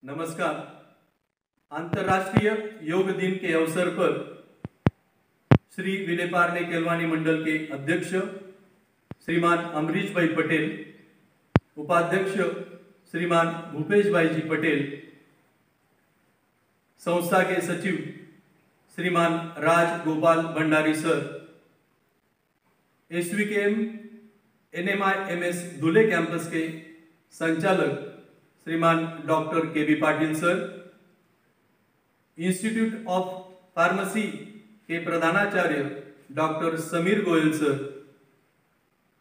नमस्कार। अंतर्राष्ट्रीय योग दिन के अवसर पर श्री विलेपार्ले केलवानी मंडल के अध्यक्ष श्रीमान अमरीश भाई पटेल, उपाध्यक्ष श्रीमान भूपेश भाई जी पटेल, संस्था के सचिव श्रीमान Raj Gopal Bhandari sir, SVKM NMIMS Dhule campus के संचालक श्रीमान doctor KB Patil sir, institute of pharmacy के प्रधानाचार्य डॉक्टर समीर गोयल सर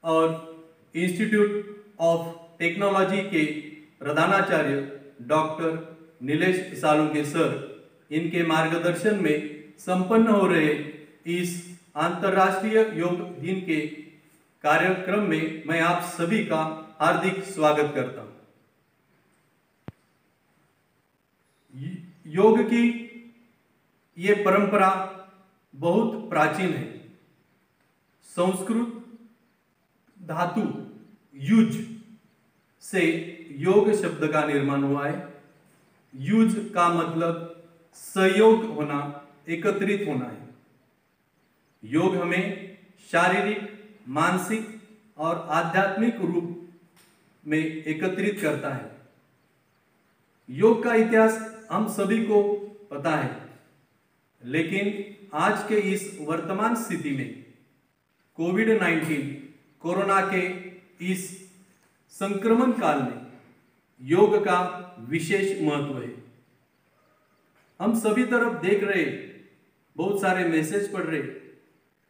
और इंस्टीट्यूट ऑफ टेक्नोलॉजी के प्रधानाचार्य डॉक्टर नीलेश सालुंके सर, इनके मार्गदर्शन में संपन्न हो रहे इस अंतर्राष्ट्रीय योग दिन के कार्यक्रम में मैं आप सभी का हार्दिक स्वागत करता हूं। योग की ये परंपरा बहुत प्राचीन है। संस्कृत धातु युज से योग शब्द का निर्माण हुआ है। युज का मतलब सहयोग होना, एकत्रित होना है। योग हमें शारीरिक, मानसिक और आध्यात्मिक रूप में एकत्रित करता है। योग का इतिहास हम सभी को पता है, लेकिन आज के इस वर्तमान स्थिति में कोविड-19 कोरोना के इस संक्रमण काल में योग का विशेष महत्व है। हम सभी तरफ देख रहे, बहुत सारे मैसेज पढ़ रहे,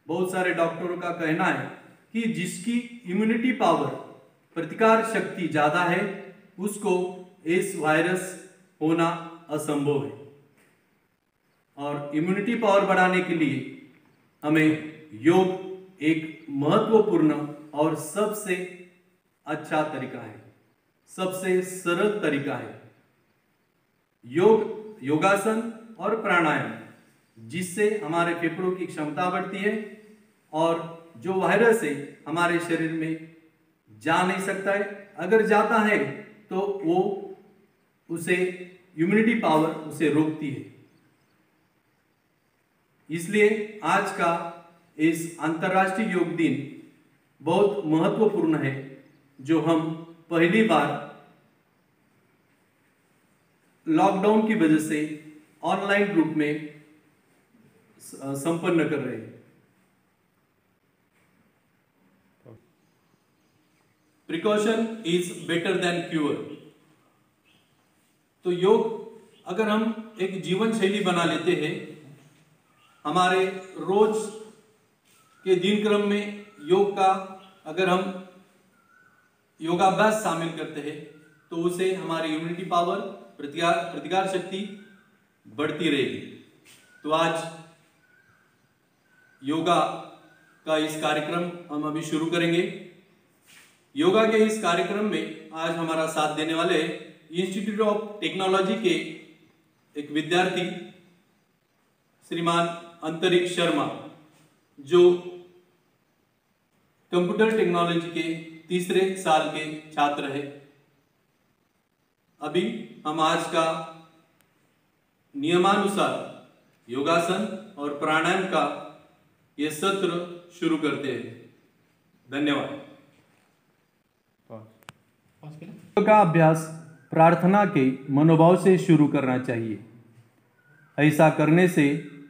बहुत सारे डॉक्टरों का कहना है कि जिसकी इम्यूनिटी पावर, प्रतिकार शक्ति ज्यादा है, उसको इस वायरस होना असंभव है। और इम्यूनिटी पावर बढ़ाने के लिए हमें योग एक महत्वपूर्ण और सबसे अच्छा तरीका है, सबसे सरल तरीका है। योगासन और प्राणायाम, जिससे हमारे फेफड़ों की क्षमता बढ़ती है और जो वायरस है हमारे शरीर में जा नहीं सकता है, अगर जाता है तो वो उसे इम्यूनिटी पावर उसे रोकती है। इसलिए आज का इस अंतर्राष्ट्रीय योग दिन बहुत महत्वपूर्ण है, जो हम पहली बार लॉकडाउन की वजह से ऑनलाइन रूप में संपन्न कर रहे हैं। Precaution is better than cure. तो योग अगर हम एक जीवन शैली बना लेते हैं, हमारे रोज के दिनक्रम में योग का अगर हम योगाभ्यास शामिल करते हैं, तो उसे हमारी इम्यूनिटी पावर, प्रतिकार शक्ति बढ़ती रहेगी। तो आज योगा का इस कार्यक्रम हम अभी शुरू करेंगे। योगा के इस कार्यक्रम में आज हमारा साथ देने वाले इंस्टीट्यूट ऑफ टेक्नोलॉजी के एक विद्यार्थी श्रीमान अंतरिक्ष शर्मा, जो कंप्यूटर टेक्नोलॉजी के तीसरे साल के छात्र हैं। अभी हम आज का नियमानुसार योगासन और प्राणायाम का ये सत्र शुरू करते हैं। धन्यवाद। योग का अभ्यास प्रार्थना के मनोभाव से शुरू करना चाहिए। ऐसा करने से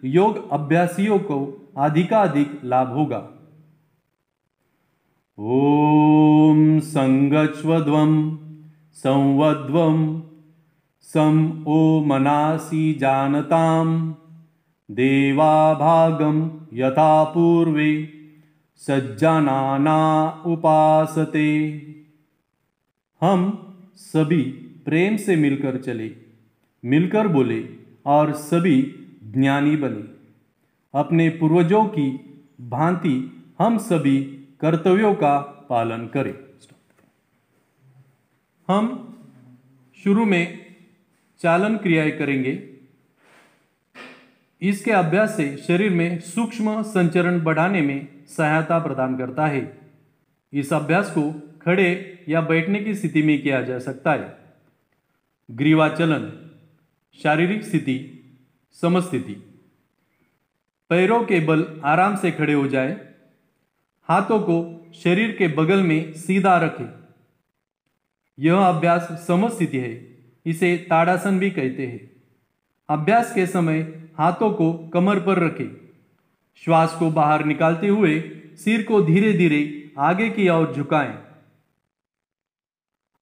योग अभ्यासियों को अधिकाधिक लाभ होगा। ओम संगच्वध्वं संवध्वं सम ओ मनासी जानताम देवाभागम यथा पूर्वे सज्जनाना उपासते। हम सभी प्रेम से मिलकर चले, मिलकर बोले और सभी ज्ञानी बने। अपने पूर्वजों की भांति हम सभी कर्तव्यों का पालन करें। हम शुरू में चालन क्रियाएं करेंगे। इसके अभ्यास से शरीर में सूक्ष्म संचरण बढ़ाने में सहायता प्रदान करता है। इस अभ्यास को खड़े या बैठने की स्थिति में किया जा सकता है। ग्रीवाचलन, शारीरिक स्थिति, समस्थिति। पैरों के बल आराम से खड़े हो जाए। हाथों को शरीर के बगल में सीधा रखें। यह अभ्यास समस्थिति है। इसे ताड़ासन भी कहते हैं। अभ्यास के समय हाथों को कमर पर रखें। श्वास को बाहर निकालते हुए सिर को धीरे धीरे आगे की ओर झुकाएं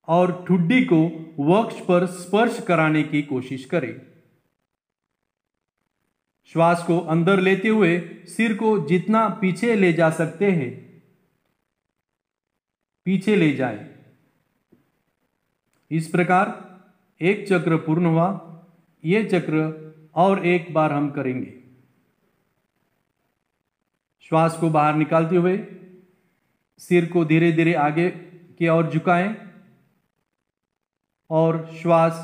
और ठुड्डी को वक्ष पर स्पर्श कराने की कोशिश करें। श्वास को अंदर लेते हुए सिर को जितना पीछे ले जा सकते हैं पीछे ले जाएं। इस प्रकार एक चक्र पूर्ण हुआ। यह चक्र और एक बार हम करेंगे। श्वास को बाहर निकालते हुए सिर को धीरे धीरे आगे की ओर झुकाएं और श्वास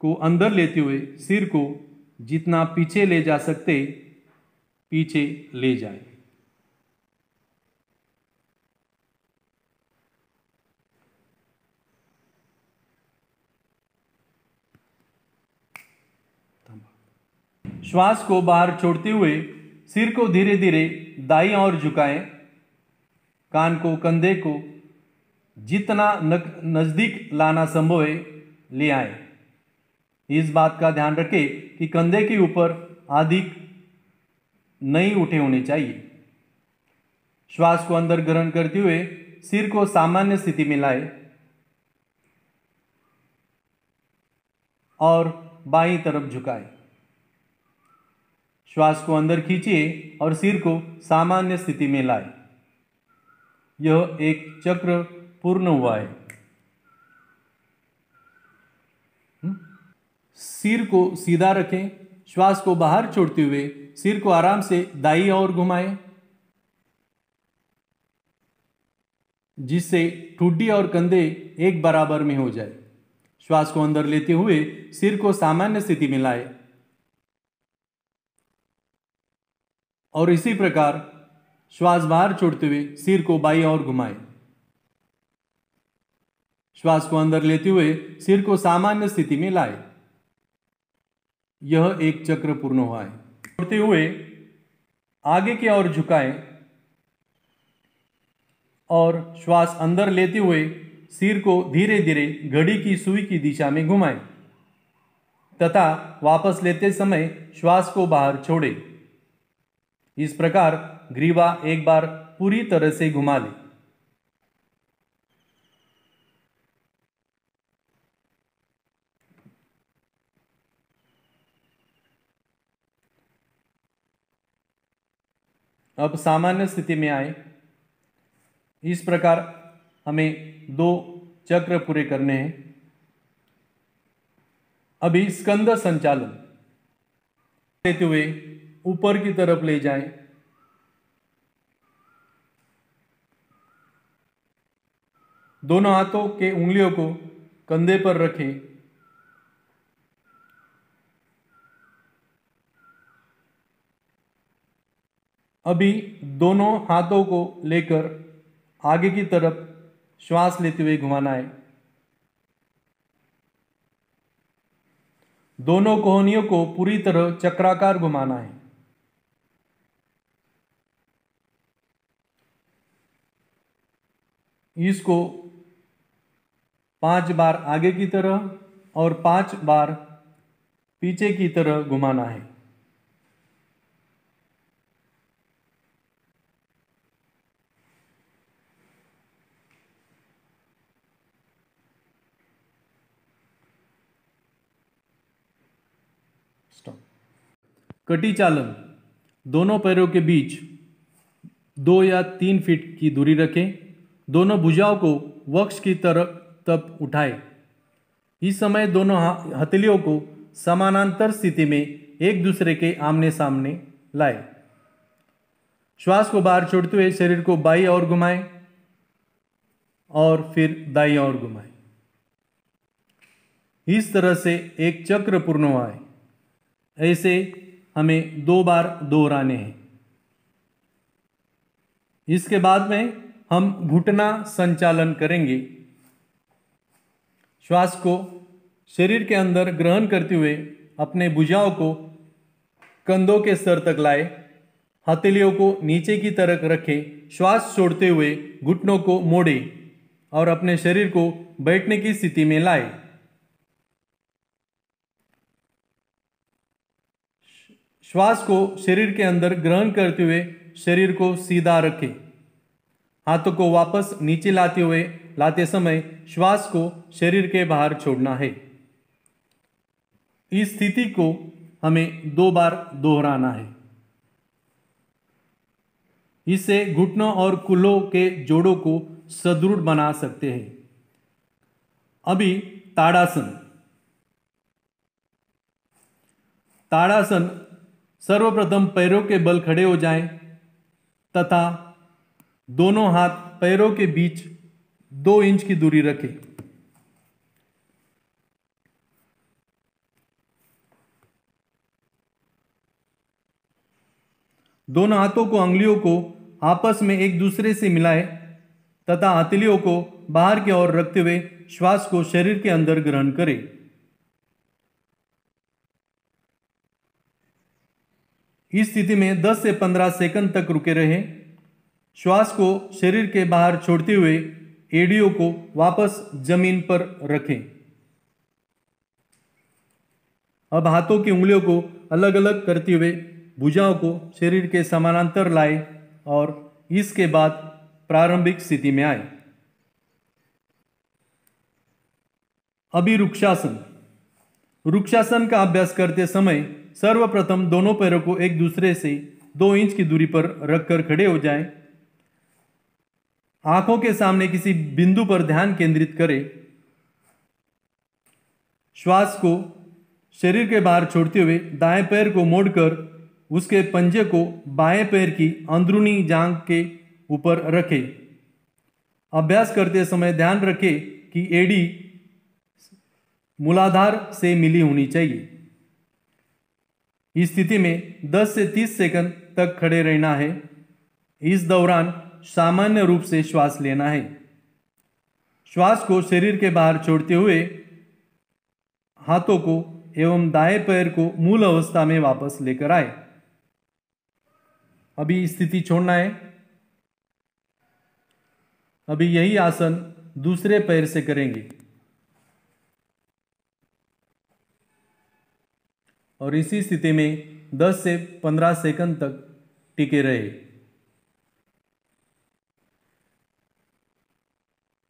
को अंदर लेते हुए सिर को जितना पीछे ले जा सकते पीछे ले जाएं। श्वास को बाहर छोड़ते हुए सिर को धीरे धीरे दाईं ओर झुकाएं। कान को कंधे को जितना नजदीक लाना संभव है ले आए। इस बात का ध्यान रखें कि कंधे के ऊपर अधिक नहीं उठे होने चाहिए। श्वास को अंदर ग्रहण करते हुए सिर को सामान्य स्थिति में लाए और बाईं तरफ झुकाए। श्वास को अंदर खींचिए और सिर को सामान्य स्थिति में लाए। यह एक चक्र पूर्ण हुआ है। सिर को सीधा रखें। श्वास को बाहर छोड़ते हुए सिर को आराम से दाईं ओर घुमाएं, जिससे ठुड्डी और कंधे एक बराबर में हो जाए। श्वास को अंदर लेते हुए सिर को सामान्य स्थिति में लाए और इसी प्रकार श्वास बाहर छोड़ते हुए सिर को बाईं ओर घुमाएं। श्वास को अंदर लेते हुए सिर को सामान्य स्थिति में लाए। यह एक चक्र पूर्ण हुआ है। छोड़ते हुए आगे की ओर झुकाएं और श्वास अंदर लेते हुए सिर को धीरे धीरे घड़ी की सुई की दिशा में घुमाएं तथा वापस लेते समय श्वास को बाहर छोड़ें। इस प्रकार ग्रीवा एक बार पूरी तरह से घुमा लें। अब सामान्य स्थिति में आए। इस प्रकार हमें 2 चक्र पूरे करने हैं। अभी स्कंद संचालन लेते हुए ऊपर की तरफ ले जाएं। दोनों हाथों के उंगलियों को कंधे पर रखें। अभी दोनों हाथों को लेकर आगे की तरफ श्वास लेते हुए घुमाना है। दोनों कोहनियों को पूरी तरह चक्राकार घुमाना है। इसको 5 बार आगे की तरह और 5 बार पीछे की तरह घुमाना है। कटी चालन, दोनों पैरों के बीच 2 या 3 फीट की दूरी रखें। दोनों भुजाओं को वक्ष की तरफ तक उठाएं। इस समय दोनों हथेलियों को समानांतर स्थिति में एक दूसरे के आमने सामने लाएं। श्वास को बाहर छोड़ते हुए शरीर को बाईं ओर घुमाएं और फिर दाईं ओर घुमाएं। इस तरह से एक चक्र पूर्ण हुआ है। ऐसे हमें 2 बार दोहराने हैं। इसके बाद में हम घुटना संचालन करेंगे। श्वास को शरीर के अंदर ग्रहण करते हुए अपने भुजाओं को कंधों के स्तर तक लाए, हथेलियों को नीचे की तरफ रखे, श्वास छोड़ते हुए घुटनों को मोड़े और अपने शरीर को बैठने की स्थिति में लाए। श्वास को शरीर के अंदर ग्रहण करते हुए शरीर को सीधा रखें। हाथों को वापस नीचे लाते समय श्वास को शरीर के बाहर छोड़ना है। इस स्थिति को हमें 2 बार दोहराना है। इससे घुटनों और कूल्हों के जोड़ों को सुदृढ़ बना सकते हैं। अभी ताड़ासन। ताड़ासन, सर्वप्रथम पैरों के बल खड़े हो जाएं तथा दोनों हाथ पैरों के बीच 2 इंच की दूरी रखें। दोनों हाथों को अंगुलियों को आपस में एक दूसरे से मिलाएं तथा हथेलियों को बाहर की ओर रखते हुए श्वास को शरीर के अंदर ग्रहण करें। इस स्थिति में 10 से 15 सेकंड तक रुके रहें। श्वास को शरीर के बाहर छोड़ते हुए एड़ियों को वापस जमीन पर रखें। अब हाथों की उंगलियों को अलग अलग करते हुए भुजाओं को शरीर के समानांतर लाए और इसके बाद प्रारंभिक स्थिति में आए। अभी वृक्षासन। वृक्षासन का अभ्यास करते समय सर्वप्रथम दोनों पैरों को एक दूसरे से 2 इंच की दूरी पर रखकर खड़े हो जाएं। आंखों के सामने किसी बिंदु पर ध्यान केंद्रित करें। श्वास को शरीर के बाहर छोड़ते हुए दाएं पैर को मोड़कर उसके पंजे को बाएं पैर की अंदरूनी जांघ के ऊपर रखें। अभ्यास करते समय ध्यान रखें कि एड़ी मूलाधार से मिली होनी चाहिए। इस स्थिति में 10 से 30 सेकंड तक खड़े रहना है। इस दौरान सामान्य रूप से श्वास लेना है। श्वास को शरीर के बाहर छोड़ते हुए हाथों को एवं दाएं पैर को मूल अवस्था में वापस लेकर आए। अभी स्थिति छोड़ना है। अभी यही आसन दूसरे पैर से करेंगे और इसी स्थिति में 10 से 15 सेकंड तक टिके रहे।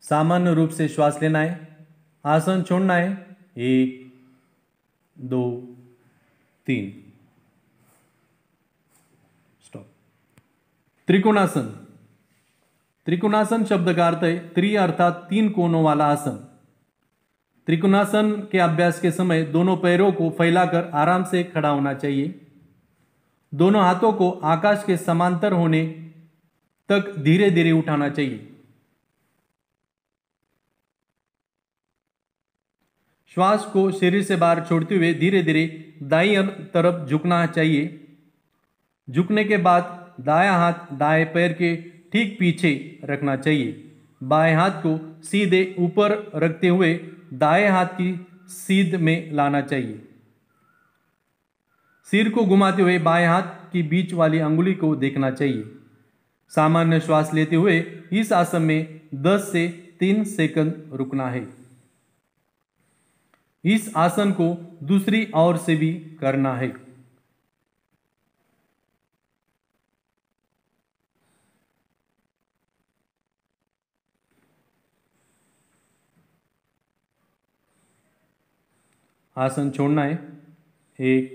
सामान्य रूप से श्वास लेना है, आसन छोड़ना है। 1 2 3 स्टॉप। त्रिकोणासन। त्रिकोणासन शब्द का अर्थ है त्रि अर्थात 3 कोनों वाला आसन। त्रिकोणासन के अभ्यास के समय दोनों पैरों को फैलाकर आराम से खड़ा होना चाहिए। दोनों हाथों को आकाश के समांतर होने तक धीरे धीरे उठाना चाहिए। श्वास को शरीर से बाहर छोड़ते हुए धीरे धीरे दाईं तरफ झुकना चाहिए। झुकने के बाद दायां हाथ दाएं पैर के ठीक पीछे रखना चाहिए। बाएं हाथ को सीधे ऊपर रखते हुए दाएं हाथ की सीध में लाना चाहिए। सिर को घुमाते हुए बाएं हाथ की बीच वाली अंगुली को देखना चाहिए। सामान्य श्वास लेते हुए इस आसन में 10 से 3 सेकंड रुकना है। इस आसन को दूसरी ओर से भी करना है। आसन छोड़ना है। 1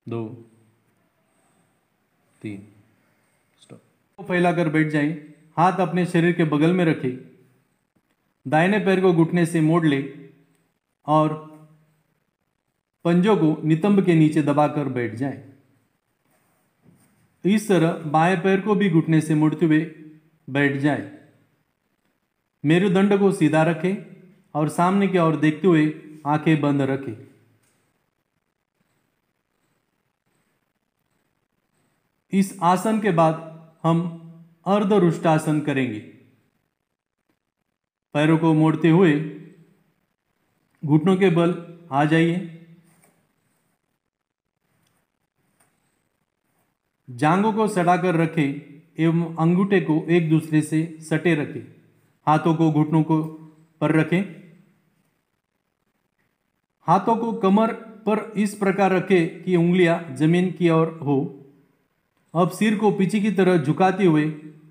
2 3 स्टॉप। फैलाकर बैठ जाएं। हाथ अपने शरीर के बगल में रखें। दाहिने पैर को घुटने से मोड़ ले और पंजों को नितंब के नीचे दबाकर बैठ जाएं। इस तरह बाएं पैर को भी घुटने से मोड़ते हुए बैठ जाएं। मेरुदंड को सीधा रखें और सामने की ओर देखते हुए आंखें बंद रखें। इस आसन के बाद हम अर्धरुष्टासन करेंगे। पैरों को मोड़ते हुए घुटनों के बल आ जाइए। जांघों को सटाकर रखें एवं अंगूठे को एक दूसरे से सटे रखें। हाथों को घुटनों को पर रखें। हाथों को कमर पर इस प्रकार रखें कि उंगलियां जमीन की ओर हो। अब सिर को पीछे की तरफ झुकाते हुए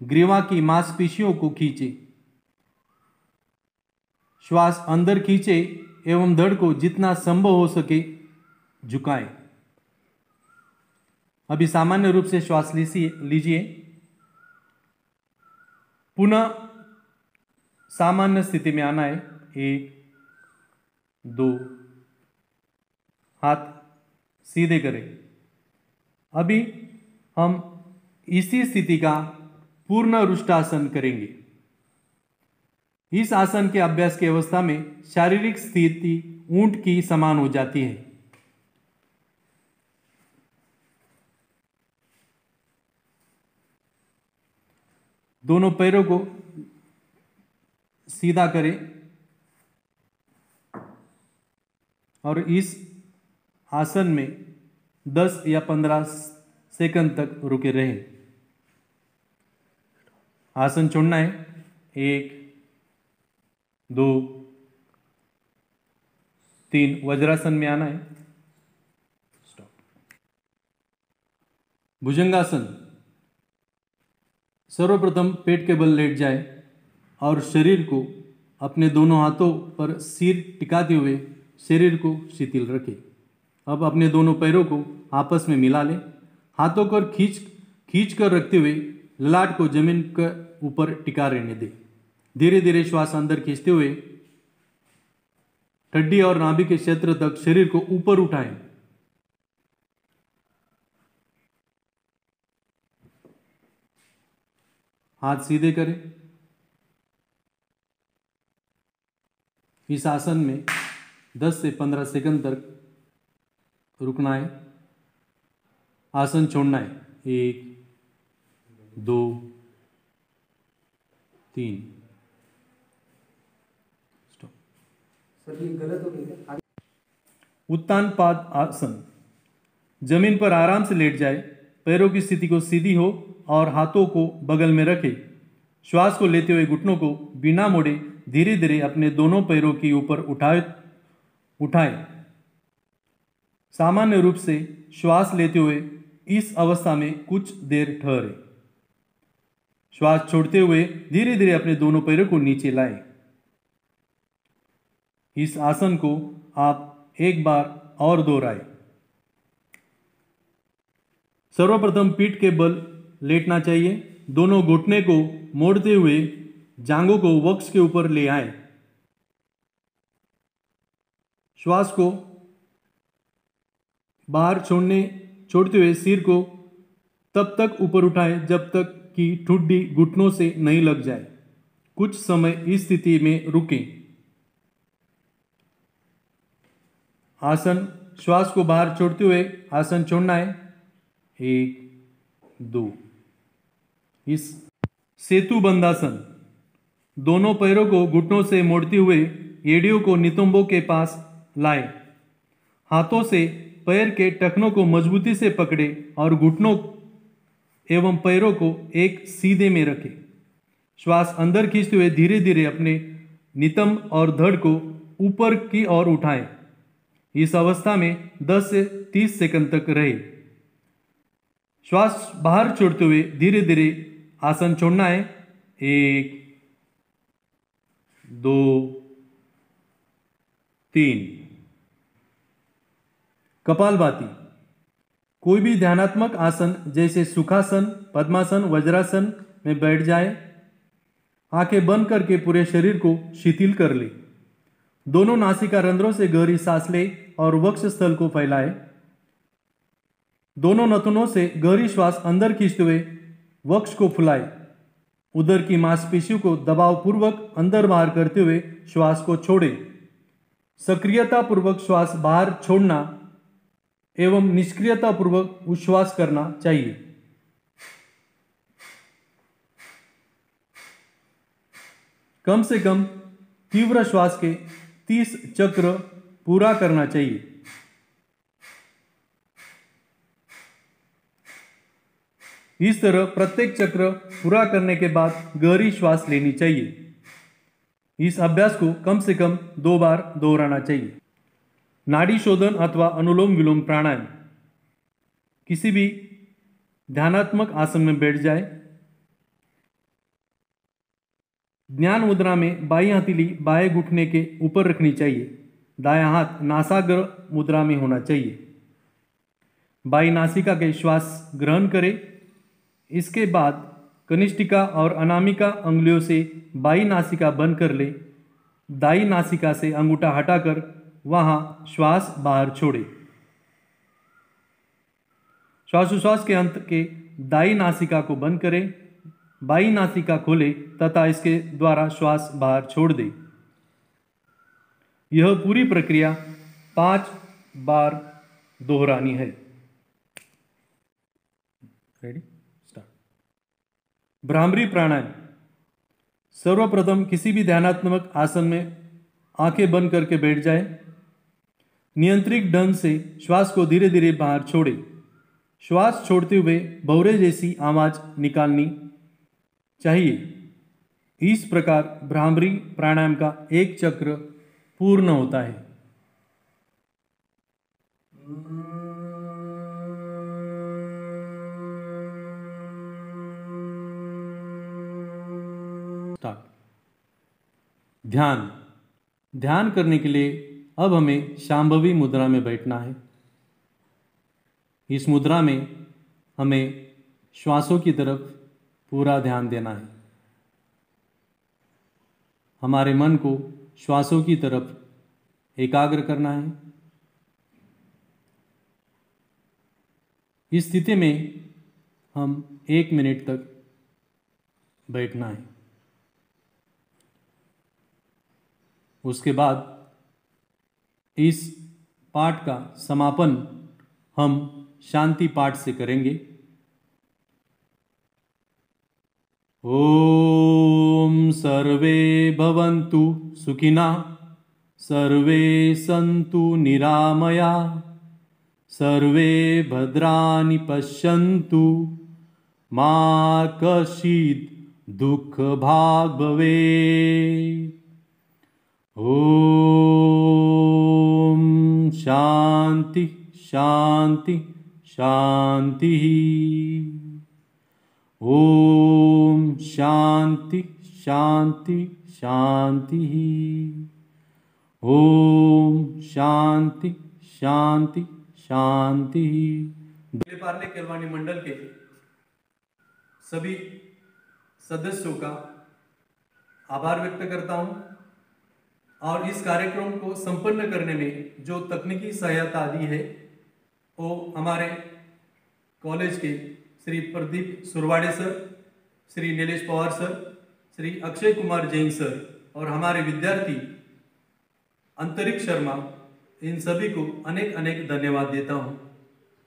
ग्रीवा की मांसपेशियों को खींचे। श्वास अंदर खींचे एवं धड़ को जितना संभव हो सके झुकाएं। अभी सामान्य रूप से श्वास लीजिए। पुनः सामान्य स्थिति में आना है। 1 2 हाथ सीधे करें। अभी हम इसी स्थिति का पूर्ण रुष्टासन करेंगे। इस आसन के अभ्यास की अवस्था में शारीरिक स्थिति ऊंट की समान हो जाती है। दोनों पैरों को सीधा करें और इस आसन में 10 या 15 सेकंड तक रुके रहें। आसन छोड़ना है। 1 2 3 वज्रासन में आना है। स्टॉप। भुजंगासन। सर्वप्रथम पेट के बल लेट जाए और शरीर को अपने दोनों हाथों पर सिर टिकाते हुए शरीर को शिथिल रखें। अब अपने दोनों पैरों को आपस में मिला लें। हाथों को खींच कर रखते हुए ललाट को जमीन के ऊपर टिका रहने दें। धीरे धीरे श्वास अंदर खींचते हुए ठड्डी और नाभि के क्षेत्र तक शरीर को ऊपर उठाएं। हाथ सीधे करें। इस आसन में 10 से 15 सेकंड तक रुकना है। आसन छोड़ना है। 1 2 3 स्टॉप। सर ये गलत हो गया। उत्तान पाद आसन। जमीन पर आराम से लेट जाए। पैरों की स्थिति को सीधी हो और हाथों को बगल में रखें। श्वास को लेते हुए घुटनों को बिना मोड़े धीरे धीरे अपने दोनों पैरों के ऊपर उठाएं। सामान्य रूप से श्वास लेते हुए इस अवस्था में कुछ देर ठहरे। श्वास छोड़ते हुए धीरे धीरे अपने दोनों पैरों को नीचे लाएं। इस आसन को आप एक बार और दोहराएं। सर्वप्रथम पीठ के बल लेटना चाहिए। दोनों घुटने को मोड़ते हुए जांघों को वक्ष के ऊपर ले आए। श्वास को बाहर छोड़ते हुए सिर को तब तक ऊपर उठाएं जब तक कि ठुड्डी घुटनों से नहीं लग जाए। कुछ समय इस स्थिति में रुकें। आसन श्वास को बाहर छोड़ते हुए आसन छोड़ना है। 1 2 इस सेतु बंधासन। दोनों पैरों को घुटनों से मोड़ते हुए एड़ियों को नितंबों के पास लाएं। हाथों से पैर के टखनों को मजबूती से पकड़े और घुटनों एवं पैरों को एक सीधे में रखें। श्वास अंदर खींचते हुए धीरे धीरे अपने नितंब और धड़ को ऊपर की ओर उठाएं। इस अवस्था में 10 से 30 सेकंड तक रहे। श्वास बाहर छोड़ते हुए धीरे धीरे आसन छोड़ना है। 1 2 3 कपालभाति। कोई भी ध्यानात्मक आसन जैसे सुखासन, पद्मासन, वज्रासन में बैठ जाए। आंखें बंद करके पूरे शरीर को शिथिल कर ले। दोनों नासिका रंध्रों से गहरी सांस ले और वक्ष स्थल को फैलाए। दोनों नथुनों से गहरी श्वास अंदर खींचते हुए वक्ष को फुलाए। उदर की मांसपेशियों को दबाव पूर्वक अंदर बाहर करते हुए श्वास को छोड़े। सक्रियता पूर्वक श्वास बाहर छोड़ना एवं निष्क्रियता पूर्वक उच्छ्वास करना चाहिए। कम से कम तीव्र श्वास के 30 चक्र पूरा करना चाहिए। इस तरह प्रत्येक चक्र पूरा करने के बाद गहरी श्वास लेनी चाहिए। इस अभ्यास को कम से कम 2 बार दोहराना चाहिए। नाड़ी शोधन अथवा अनुलोम विलोम प्राणायाम। किसी भी ध्यानात्मक आसन में बैठ जाए। ध्यान मुद्रा में बाईं हथेली बाएं घुटने के ऊपर रखनी चाहिए। दायां हाथ नासाग्र मुद्रा में होना चाहिए। बाईं नासिका के श्वास ग्रहण करें। इसके बाद कनिष्ठिका और अनामिका अंगुलियों से बाईं नासिका बंद कर ले। दाईं नासिका से अंगूठा हटाकर वहां श्वास बाहर छोड़े। श्वासोच्छ्वास के अंत के दाईं नासिका को बंद करें। बाईं नासिका खोले तथा इसके द्वारा श्वास बाहर छोड़ दे। यह पूरी प्रक्रिया 5 बार दोहरानी है। Ready, start. भ्रामरी प्राणायाम। सर्वप्रथम किसी भी ध्यानात्मक आसन में आंखें बंद करके बैठ जाए। नियंत्रित ढंग से श्वास को धीरे धीरे बाहर छोड़े। श्वास छोड़ते हुए भौरे जैसी आवाज निकालनी चाहिए। इस प्रकार भ्रामरी प्राणायाम का एक चक्र पूर्ण होता है। ध्यान। ध्यान करने के लिए अब हमें शांभवी मुद्रा में बैठना है। इस मुद्रा में हमें श्वासों की तरफ पूरा ध्यान देना है। हमारे मन को श्वासों की तरफ एकाग्र करना है। इस स्थिति में हम 1 मिनट तक बैठना है। उसके बाद इस पाठ का समापन हम शांति पाठ से करेंगे। ओम सर्वे भवन्तु सुखिनः, सर्वे सन्तु निरामया, सर्वे भद्राणि पश्यन्तु, मा कश्चित् दुःखभाग् भवेत्। ओम शांति शांति शांति। ओम शांति शांति शांति। ओम शांति शांति शांति। पार्ले केलवानी मंडल के सभी सदस्यों का आभार व्यक्त करता हूं और इस कार्यक्रम को संपन्न करने में जो तकनीकी सहायता दी है वो हमारे कॉलेज के Shri Pradeep Surwade sir, Shri Nilesh Pawar sir, Shri Akshay Kumar Jain sir और हमारे विद्यार्थी अंतरिक्ष शर्मा, इन सभी को अनेक अनेक धन्यवाद देता हूं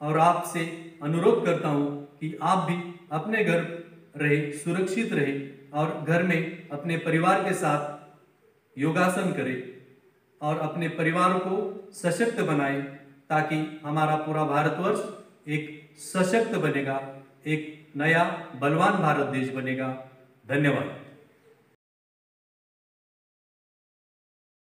और आपसे अनुरोध करता हूं कि आप भी अपने घर रहे, सुरक्षित रहे और घर में अपने परिवार के साथ योगासन करें और अपने परिवार को सशक्त बनाएं ताकि हमारा पूरा भारतवर्ष एक सशक्त बनेगा, एक नया बलवान भारत देश बनेगा। धन्यवाद।